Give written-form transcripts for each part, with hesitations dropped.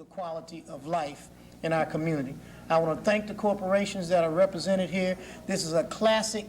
the quality of life in our community. I want to thank the corporations that are represented here. This is a classic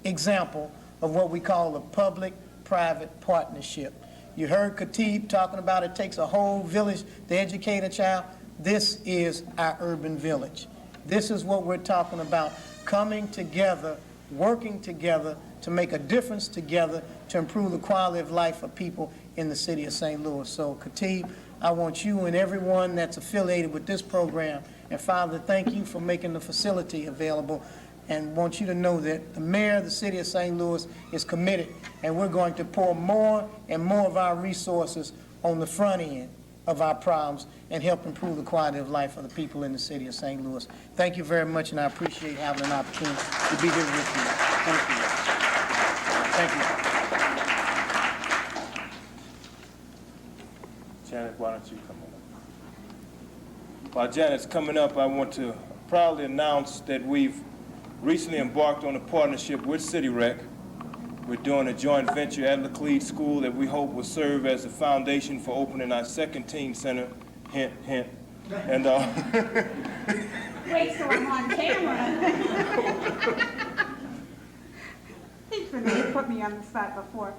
example of what we call a public-private partnership. You heard Khatib talking about it takes a whole village to educate a child. This is our urban village. This is what we're talking about, coming together, working together to make a difference together to improve the quality of life of people in the city of St. Louis. So, Khatib, I want you and everyone that's affiliated with this program, and Father, thank you for making the facility available, and want you to know that the mayor of the city of St. Louis is committed, and we're going to pour more and more of our resources on the front end of our problems and help improve the quality of life of the people in the city of St. Louis. Thank you very much, and I appreciate having an opportunity to be here with you. Thank you. Thank you. Janet, why don't you come on up? While Janet's coming up, I want to proudly announce that we've recently embarked on a partnership with CityRec. We're doing a joint venture at Laclede School that we hope will serve as the foundation for opening our second teen center. Hint, hint. And wait till I'm on camera. He's really put me on the spot before.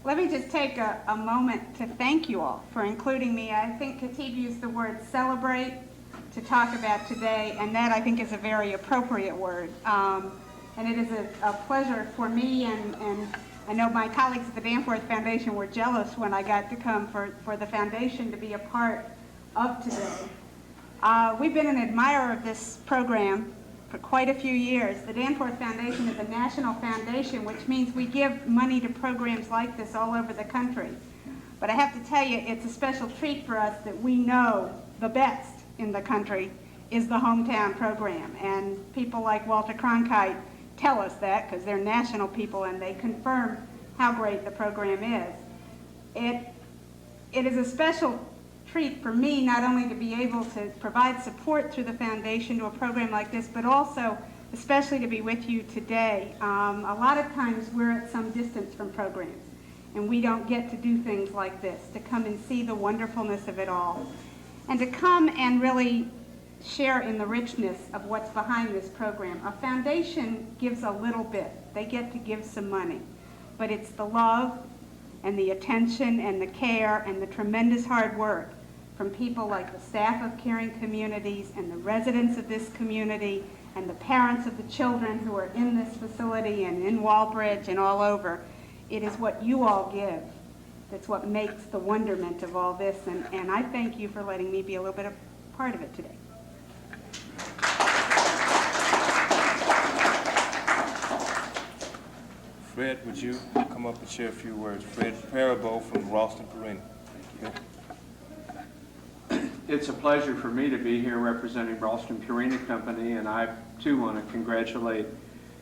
Let me just take a moment to thank you all for including me. I think Khatib used the word celebrate to talk about today, and that I think is a very appropriate word. And it is a pleasure for me, and I know my colleagues at the Danforth Foundation were jealous when I got to come for the foundation to be a part of today. We've been an admirer of this program for quite a few years. The Danforth Foundation is a national foundation, which means we give money to programs like this all over the country. But I have to tell you, it's a special treat for us that we know the best in the country is the hometown program. And people like Walter Cronkite tell us that because they're national people and they confirm how great the program is. It is a special treat for me not only to be able to provide support through the foundation to a program like this, but also especially to be with you today. A lot of times we're at some distance from programs and we don't get to do things like this, to come and see the wonderfulness of it all, and to come and really share in the richness of what's behind this program. A foundation gives a little bit. They get to give some money, but it's the love and the attention and the care and the tremendous hard work from people like the staff of Caring Communities and the residents of this community and the parents of the children who are in this facility and in Walbridge and all over. It is what you all give that's what makes the wonderment of all this, and I thank you for letting me be a little bit of part of it today. Fred, would you come up and share a few words? Fred Parabo from Ralston Purina. It's a pleasure for me to be here representing Ralston Purina Company, and I too want to congratulate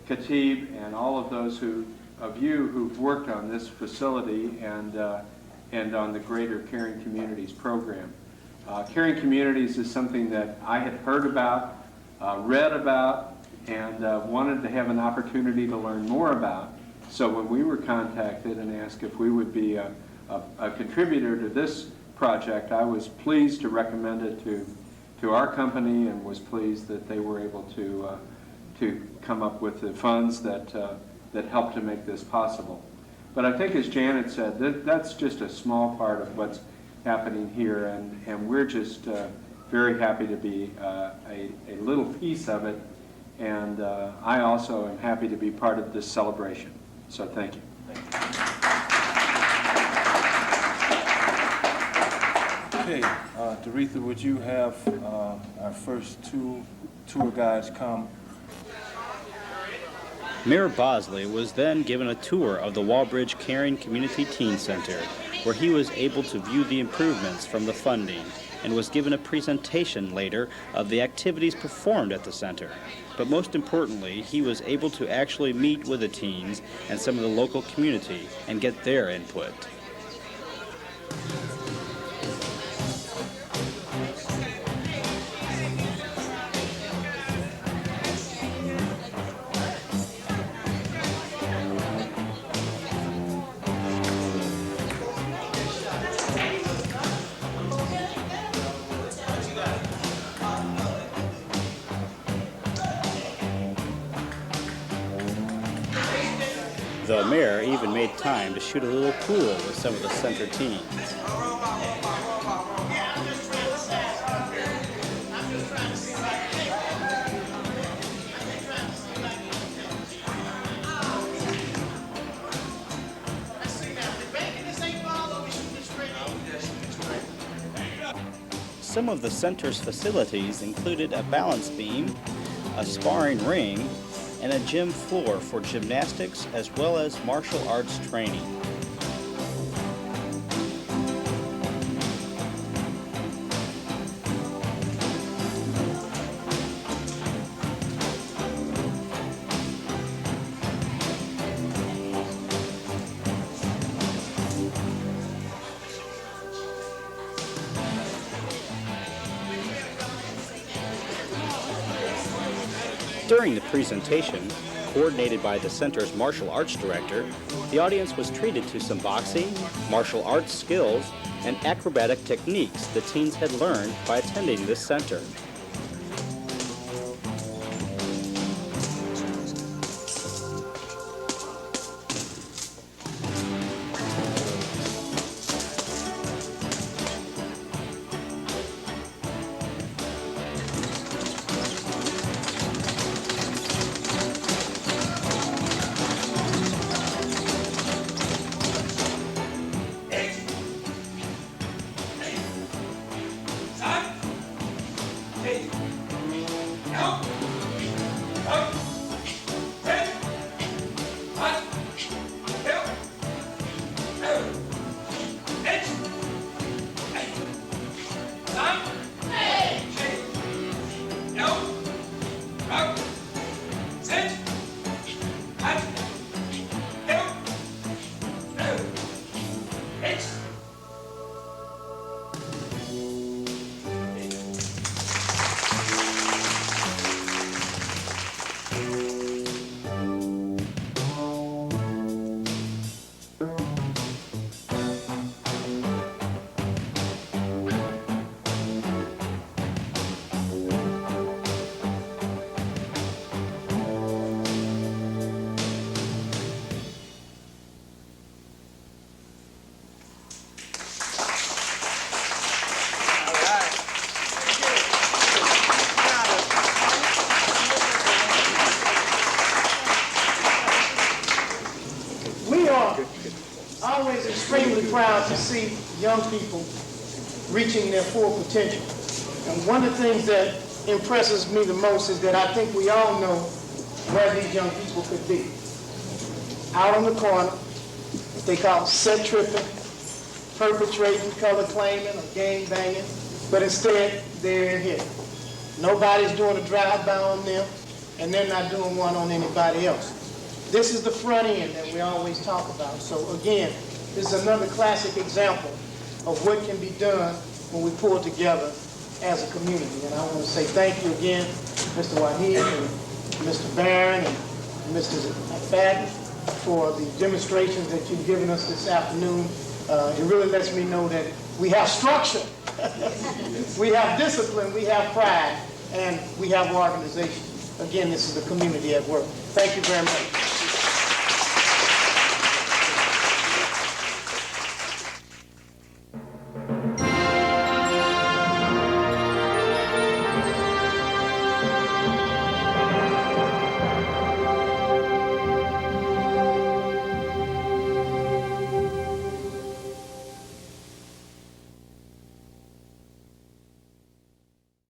Khatib and all of those of you who've worked on this facility and on the greater Caring Communities program. Caring Communities is something that I had heard about, read about, and wanted to have an opportunity to learn more about. So when we were contacted and asked if we would be a contributor to this project, I was pleased to recommend it to our company and was pleased that they were able to come up with the funds that helped to make this possible. But I think, as Janet said, that's just a small part of what's happening here, and we're just very happy to be a little piece of it, and I also am happy to be part of this celebration. So thank you. Okay, Doretha, would you have our first two tour guides come? Mayor Bosley was then given a tour of the Walbridge Caring Community Teen Center, where he was able to view the improvements from the funding and was given a presentation later of the activities performed at the center. But most importantly, he was able to actually meet with the teens and some of the local community and get their input. The mayor even made time to shoot a little pool with some of the center teens. Some of the center's facilities included a balance beam, a sparring ring, and a gym floor for gymnastics as well as martial arts training. During the presentation, coordinated by the center's martial arts director, the audience was treated to some boxing, martial arts skills, and acrobatic techniques the teens had learned by attending this center. Always extremely proud to see young people reaching their full potential. And one of the things that impresses me the most is that I think we all know where these young people could be. Out on the corner, what they call set tripping, perpetrating, color claiming, or gang banging, but instead they're in here. Nobody's doing a drive-by on them, and they're not doing one on anybody else. This is the front end that we always talk about. So again, this is another classic example of what can be done when we pull together as a community. And I want to say thank you again, Mr. Waheed and Mr. Barron and Mr. Fadden for the demonstrations that you've given us this afternoon. It really lets me know that we have structure, we have discipline, we have pride, and we have organization. Again, this is the community at work. Thank you very much.